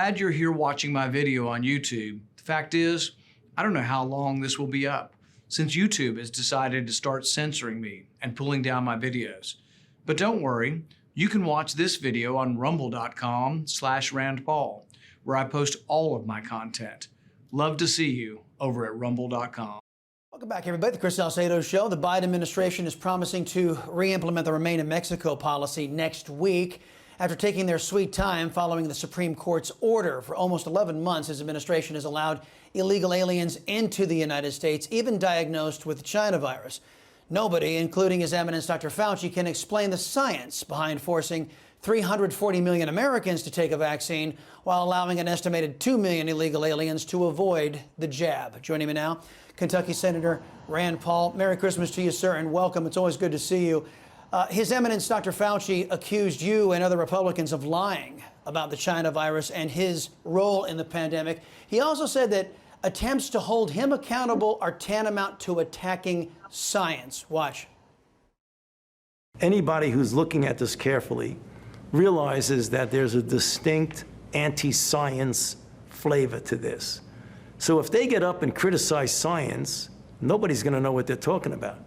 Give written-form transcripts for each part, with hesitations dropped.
Glad you're here watching my video on YouTube. The fact is, I don't know how long this will be up, since YouTube has decided to start censoring me and pulling down my videos. But don't worry, you can watch this video on rumble.com/RandPaul, where I post all of my content. Love to see you over at rumble.com. Welcome back, everybody. The Chris Salcedo Show. The Biden administration is promising to re-implement the Remain in Mexico policy next week. After taking their sweet time following the Supreme Court's order, for almost 11 months, his administration has allowed illegal aliens into the United States, even diagnosed with the China virus. Nobody, including His Eminence Dr. Fauci, can explain the science behind forcing 340 million Americans to take a vaccine while allowing an estimated 2 million illegal aliens to avoid the jab. Joining me now, Kentucky Senator Rand Paul. Merry Christmas to you, sir, and welcome. It's always good to see you. His Eminence Dr. Fauci accused you and other Republicans of lying about the China virus and his role in the pandemic. He also said that attempts to hold him accountable are tantamount to attacking science. Watch. Anybody who's looking at this carefully realizes that there's a distinct anti-science flavor to this. So if they get up and criticize science, nobody's going to know what they're talking about.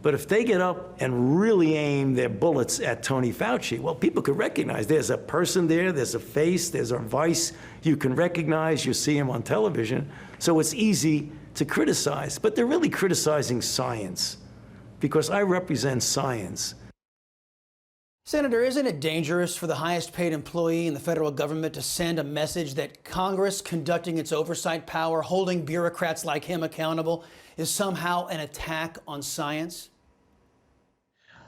But if they get up and really aim their bullets at Tony Fauci, well, people could recognize there's a person there, there's a face, there's a voice you can recognize, you see him on television. So it's easy to criticize, but they're really criticizing science because I represent science. Senator, isn't it dangerous for the highest paid employee in the federal government to send a message that Congress conducting its oversight power, holding bureaucrats like him accountable, is somehow an attack on science?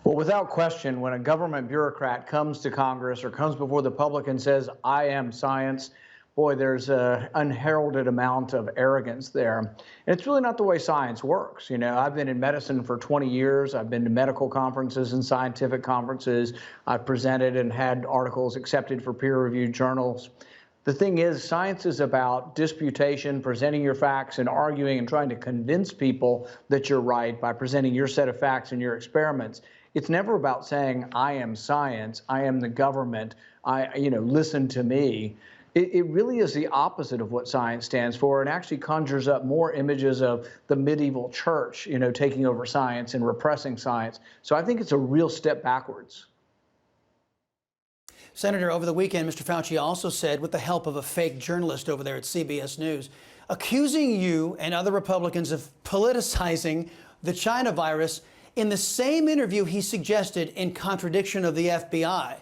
Well, without question, when a government bureaucrat comes to Congress or comes before the public and says, I am science, boy, there's an unheralded amount of arrogance there. And it's really not the way science works. You know, I've been in medicine for 20 years. I've been to medical conferences and scientific conferences. I've presented and had articles accepted for peer-reviewed journals. The thing is, science is about disputation, presenting your facts and arguing and trying to convince people that you're right by presenting your set of facts and your experiments. It's never about saying, I am science, I am the government, listen to me. It really is the opposite of what science stands for and actually conjures up more images of the medieval church, taking over science and repressing science. So I think it's a real step backwards. Senator, over the weekend, Mr. Fauci also said, with the help of a fake journalist over there at CBS News, accusing you and other Republicans of politicizing the China virus. In the same interview, he suggested, in contradiction of the FBI,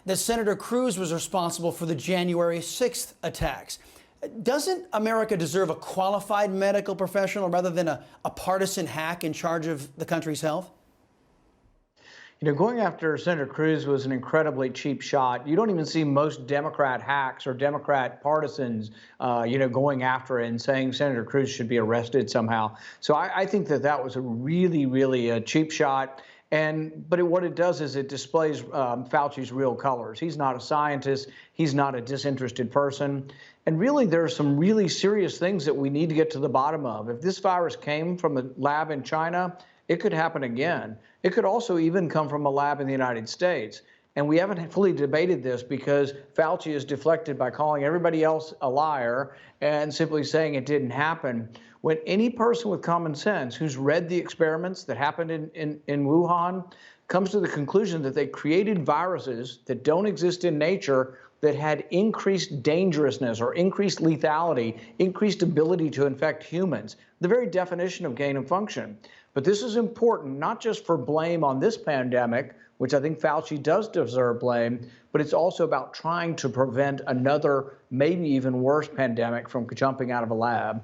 that Senator Cruz was responsible for the January 6th attacks. Doesn't America deserve a qualified medical professional rather than a partisan hack in charge of the country's health? Going after Senator Cruz was an incredibly cheap shot. You don't even see most Democrat hacks or Democrat partisans, going after it and saying Senator Cruz should be arrested somehow. So I think that was a really, really cheap shot. But what it does is it displays Fauci's real colors. He's not a scientist. He's not a disinterested person. And really, there are some really serious things that we need to get to the bottom of. If this virus came from a lab in China, it could happen again. It could also even come from a lab in the United States. And we haven't fully debated this because Fauci is deflected by calling everybody else a liar and simply saying it didn't happen. When any person with common sense who's read the experiments that happened in Wuhan comes to the conclusion that they created viruses that don't exist in nature that had increased dangerousness or increased lethality, increased ability to infect humans, the very definition of gain of function. But this is important, not just for blame on this pandemic, which I think Fauci does deserve blame, but it's also about trying to prevent another, maybe even worse pandemic from jumping out of a lab.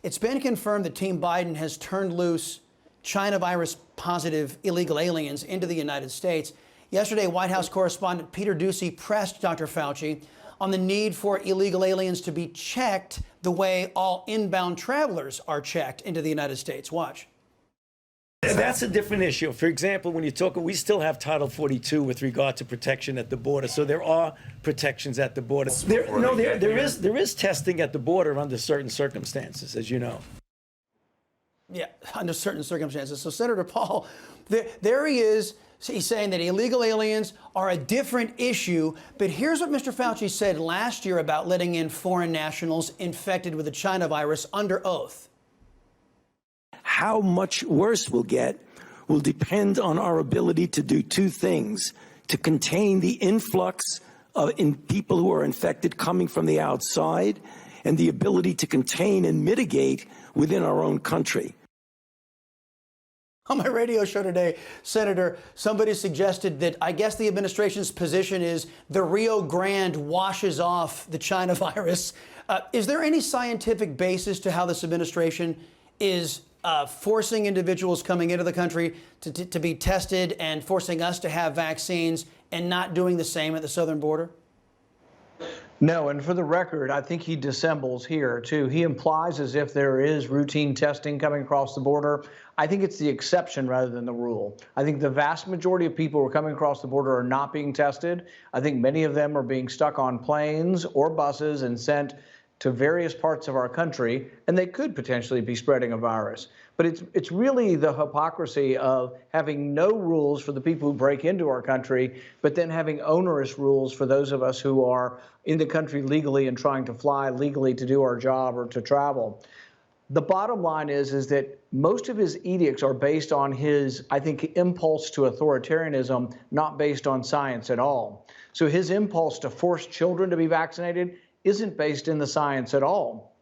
It's been confirmed that Team Biden has turned loose China virus positive illegal aliens into the United States. Yesterday, White House correspondent Peter Doocy pressed Dr. Fauci on the need for illegal aliens to be checked the way all inbound travelers are checked into the United States. Watch. That's a different issue. For example, when you're talking, we still have Title 42 with regard to protection at the border. So there are protections at the border. There is testing at the border under certain circumstances, as you know. Yeah, under certain circumstances. So Senator Paul, there he is He's saying that illegal aliens are a different issue. But here's what Mr. Fauci said last year about letting in foreign nationals infected with the China virus under oath. How much worse we'll get will depend on our ability to do two things: to contain the influx in people who are infected coming from the outside, and the ability to contain and mitigate within our own country. On my radio show today, Senator, somebody suggested that I guess the administration's position is the Rio Grande washes off the China virus. Is there any scientific basis to how this administration is forcing individuals coming into the country to be tested and forcing us to have vaccines and not doing the same at the southern border? No, and for the record, I think he dissembles here, too. He implies as if there is routine testing coming across the border. I think it's the exception rather than the rule. I think the vast majority of people who are coming across the border are not being tested. I think many of them are being stuck on planes or buses and sent to various parts of our country, and they could potentially be spreading a virus. But it's really the hypocrisy of having no rules for the people who break into our country, but then having onerous rules for those of us who are in the country legally and trying to fly legally to do our job or to travel. The bottom line is that most of his edicts are based on his, I think, impulse to authoritarianism, not based on science at all. So his impulse to force children to be vaccinated isn't based in the science at all.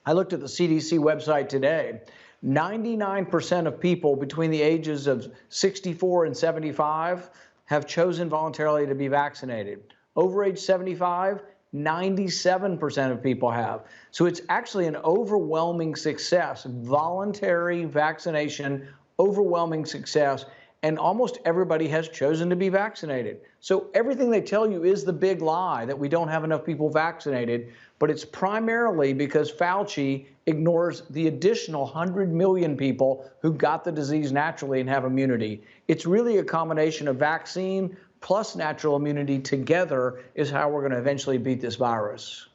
I looked at the CDC website today. 99% of people between the ages of 64 and 75 have chosen voluntarily to be vaccinated. Over age 75, 97% of people have. So it's actually an overwhelming success. Voluntary vaccination, overwhelming success, and almost everybody has chosen to be vaccinated. So everything they tell you is the big lie that we don't have enough people vaccinated, but it's primarily because Fauci ignores the additional 100 million people who got the disease naturally and have immunity. It's really a combination of vaccine plus natural immunity together is how we're going to eventually beat this virus.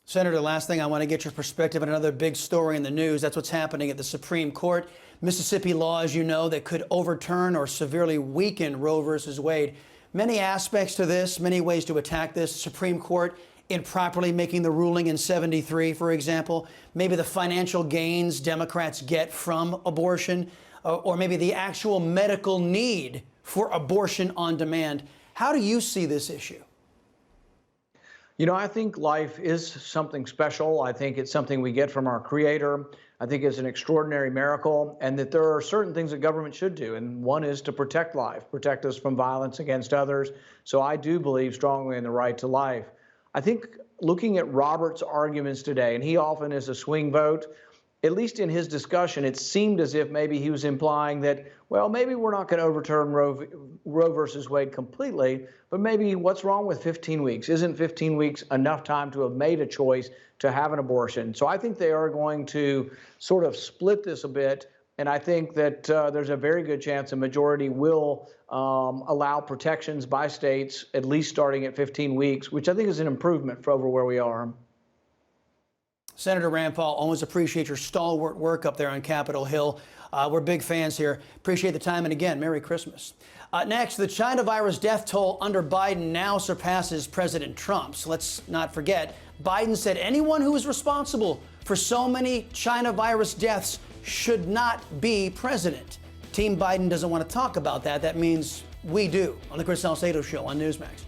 Senator, last thing, I want to get your perspective on another big story in the news. That's what's happening at the Supreme Court. Mississippi law, as you know, that could overturn or severely weaken Roe versus Wade. Many aspects to this, many ways to attack this. Supreme Court improperly making the ruling in 73, for example. Maybe the financial gains Democrats get from abortion, or maybe the actual medical need for abortion on demand. How do you see this issue? You know, I think life is something special. I think it's something we get from our Creator. I think it's an extraordinary miracle, and that there are certain things that government should do. And one is to protect life, protect us from violence against others. So I do believe strongly in the right to life. I think looking at Robert's arguments today, and he often is a swing vote, at least in his discussion, it seemed as if maybe he was implying that, well, maybe we're not going to overturn Roe versus Wade completely, but maybe what's wrong with 15 weeks? Isn't 15 weeks enough time to have made a choice to have an abortion? So I think they are going to sort of split this a bit, and I think that there's a very good chance a majority will allow protections by states, at least starting at 15 weeks, which I think is an improvement for over where we are. Senator Rand Paul, always appreciate your stalwart work up there on Capitol Hill. We're big fans here. Appreciate the time, and again, Merry Christmas. Next, the China virus death toll under Biden now surpasses President Trump's. Let's not forget, Biden said anyone who is responsible for so many China virus deaths should not be president. Team Biden doesn't want to talk about that. That means we do on the Salcedo Show on Newsmax.